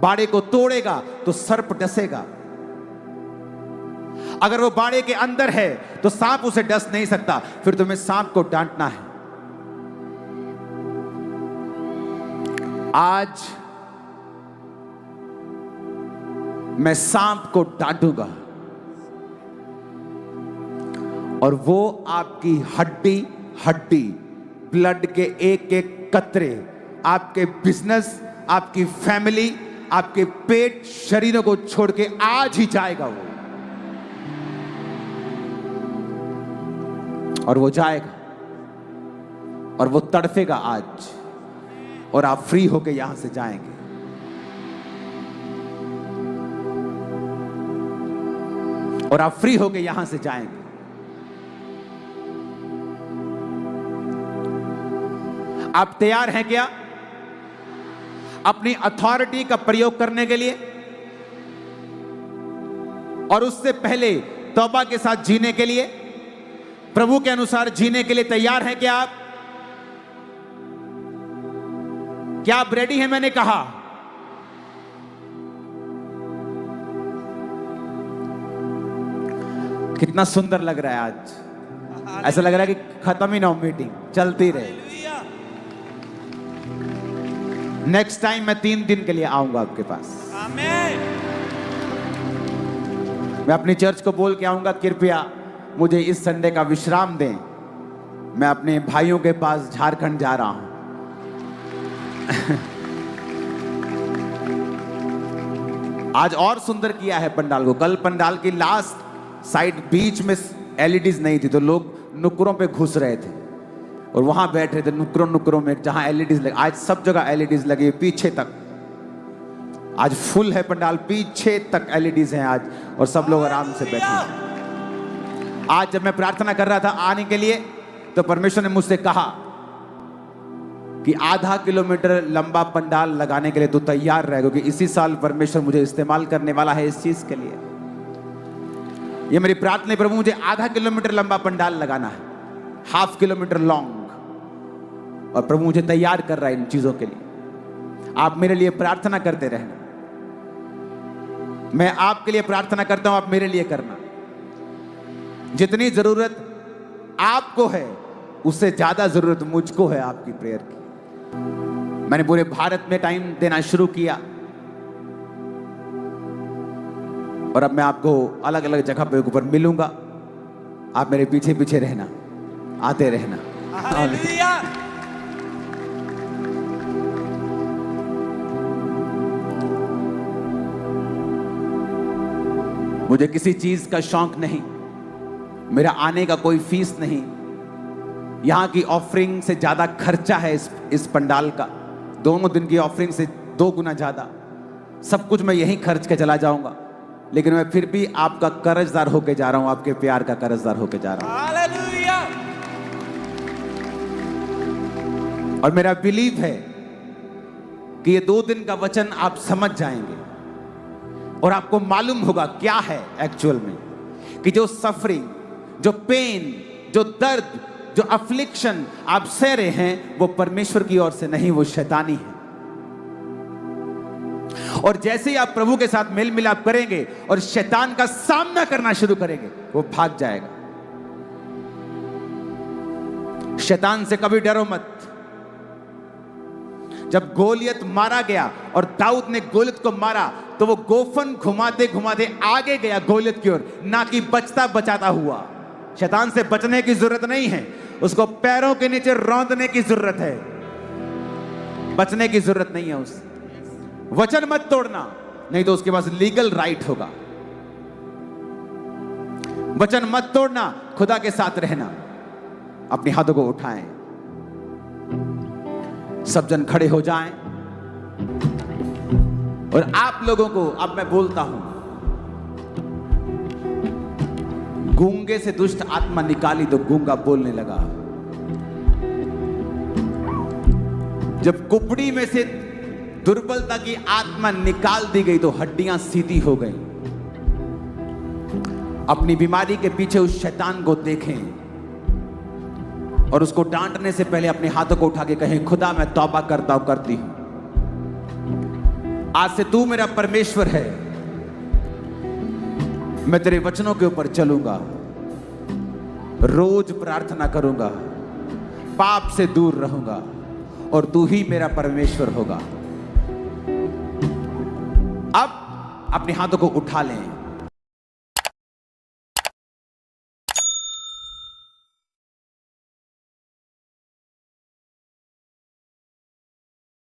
S1: बाड़े को तोड़ेगा तो सर्प डसेगा। अगर वो बाड़े के अंदर है तो सांप उसे डस नहीं सकता। फिर तुम्हें सांप को डांटना है। आज मैं सांप को डांटूंगा और वो आपकी हड्डी हड्डी, ब्लड के एक एक कतरे, आपके बिजनेस, आपकी फैमिली, आपके पेट, शरीरों को छोड़ के आज ही जाएगा वो। और वो जाएगा और वो तड़फेगा आज, और आप फ्री होके यहां से जाएंगे। और आप फ्री होके यहां से जाएंगे। आप तैयार हैं क्या अपनी अथॉरिटी का प्रयोग करने के लिए? और उससे पहले तौबा के साथ जीने के लिए, प्रभु के अनुसार जीने के लिए तैयार हैं क्या आप? क्या आप रेडी हैं? मैंने कहा कितना सुंदर लग रहा है आज। ऐसा लग रहा है कि खत्म ही ना हो, मीटिंग चलती रहे। नेक्स्ट टाइम मैं 3 दिन के लिए आऊंगा आपके पास। आमीन। मैं अपनी चर्च को बोल के आऊंगा, कृपया मुझे इस संडे का विश्राम दें, मैं अपने भाइयों के पास झारखंड जा रहा हूं। आज और सुंदर किया है पंडाल को। कल पंडाल की लास्ट साइड बीच में एलईडीज नहीं थी, तो लोग नुक्करों पे घुस रहे थे और वहां बैठ रहे थे नुक्करों में जहां एलईडीज लगे। आज सब जगह एलईडीज लगी, पीछे तक आज फुल है पंडाल, पीछे तक एलईडीज हैं आज, और सब लोग आराम से बैठे हैं। आज जब मैं प्रार्थना कर रहा था आने के लिए, तो परमेश्वर ने मुझसे कहा कि आधा किलोमीटर लंबा पंडाल लगाने के लिए तू तैयार रहे, क्योंकि इसी साल परमेश्वर मुझे इस्तेमाल करने वाला है इस चीज के लिए। ये मेरी प्रार्थना है, प्रभु मुझे आधा किलोमीटर लंबा पंडाल लगाना है, 1/2 किलोमीटर लॉन्ग, और प्रभु मुझे तैयार कर रहा है इन चीजों के लिए। आप मेरे लिए प्रार्थना करते रहना, मैं आपके लिए प्रार्थना करता हूं, आप मेरे लिए करना। जितनी जरूरत आपको है उससे ज्यादा जरूरत मुझको है आपकी प्रेयर की। मैंने पूरे भारत में टाइम देना शुरू किया, और अब मैं आपको अलग अलग जगह पे ऊपर मिलूंगा। आप मेरे पीछे पीछे रहना, आते रहना। मुझे किसी चीज का शौक नहीं, मेरा आने का कोई फीस नहीं। यहां की ऑफरिंग से ज्यादा खर्चा है इस पंडाल का, दोनों दिन की ऑफरिंग से 2 गुना ज्यादा। सब कुछ मैं यहीं खर्च के चला जाऊंगा, लेकिन मैं फिर भी आपका कर्जदार होके जा रहा हूं, आपके प्यार का कर्जदार होके जा रहा हूं। हालेलुया। और मेरा बिलीव है कि ये 2 दिन का वचन आप समझ जाएंगे और आपको मालूम होगा क्या है एक्चुअल में, कि जो सफरिंग, जो पेन, जो दर्द, जो अफ्लिक्शन आप सह रहे हैं, वो परमेश्वर की ओर से नहीं, वो शैतानी है। और जैसे ही आप प्रभु के साथ मेल मिलाप करेंगे और शैतान का सामना करना शुरू करेंगे, वो भाग जाएगा। शैतान से कभी डरो मत। जब गोलियत मारा गया और दाऊद ने गोलियत को मारा, तो वो गोफन घुमाते घुमाते आगे गया गोलियत की ओर, ना कि बचता बचाता हुआ। शैतान से बचने की जरूरत नहीं है, उसको पैरों के नीचे रौंदने की जरूरत है, बचने की जरूरत नहीं है उससे। वचन मत तोड़ना, नहीं तो उसके पास लीगल राइट होगा। वचन मत तोड़ना, खुदा के साथ रहना। अपने हाथों को उठाएं, सब जन खड़े हो जाएं, और आप लोगों को अब मैं बोलता हूं, गूंगे से दुष्ट आत्मा निकाली तो गूंगा बोलने लगा। जब कुपड़ी में से दुर्बलता की आत्मा निकाल दी गई तो हड्डियां सीधी हो गई। अपनी बीमारी के पीछे उस शैतान को देखें, और उसको डांटने से पहले अपने हाथों को उठा के कहें, खुदा मैं तौबा करता हूं, करती हूं, आज से तू मेरा परमेश्वर है, मैं तेरे वचनों के ऊपर चलूंगा, रोज प्रार्थना करूंगा, पाप से दूर रहूंगा और तू ही मेरा परमेश्वर होगा। अब अपने हाथों को उठा लें